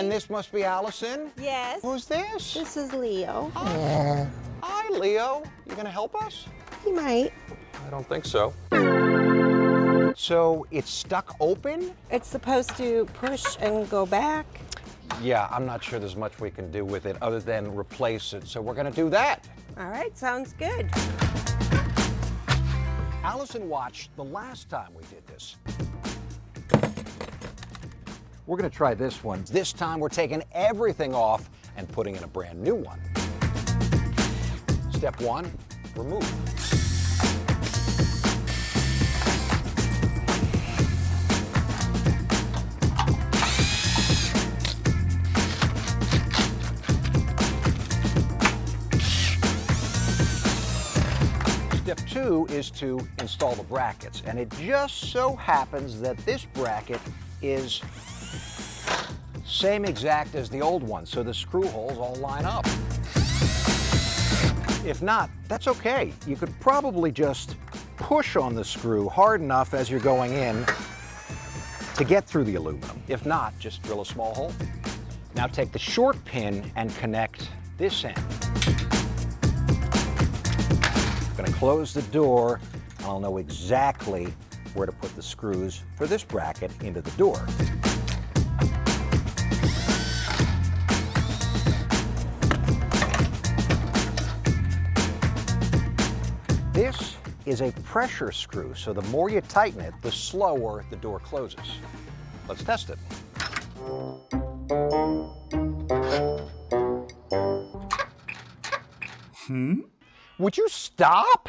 And this must be Allison? Yes. Who's this? This is Leo. Oh. Hi, Leo. You gonna help us? He might. I don't think so. So it's stuck open? It's supposed to push and go back. Yeah, I'm not sure there's much we can do with it other than replace it, so we're gonna do that. All right, sounds good. Allison watched the last time we did this. We're gonna try this one. This time we're taking everything off and putting in a brand new one. Step one, remove. Step two is to install the brackets, and it just so happens that this bracket is same exact as the old one, so the screw holes all line up. If not, that's okay. You could probably just push on the screw hard enough as you're going in to get through the aluminum. If not, just drill a small hole. Now take the short pin and connect this end. I'm gonna close the door, and I'll know exactly where to put the screws for this bracket into the door. This is a pressure screw, so the more you tighten it, the slower the door closes. Let's test it. Would you stop?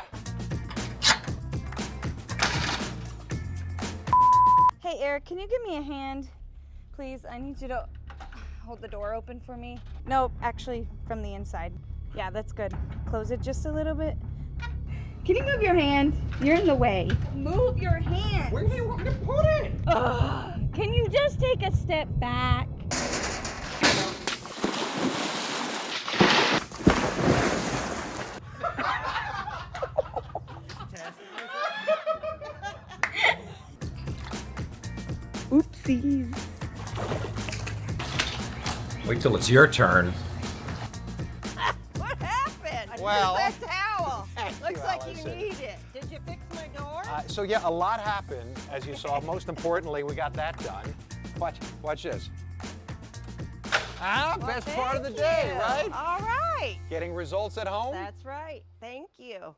Hey, Eric, can you give me a hand? Please, I need you to hold the door open for me. No, actually, from the inside. Yeah, that's good. Close it just a little bit. Can you move your hand? You're in the way. Move your hand. Where do you want me to put it? Can you just take a step back? Oopsies. Wait till it's your turn. What happened? Well, that towel. thank Looks you, like Allison. you need it. Did you fix my door? So yeah, a lot happened, as you saw. Most importantly, we got that done. Watch this. Well, Best part of the thank day, you. right? All right. Getting results at home. That's right. Thank you.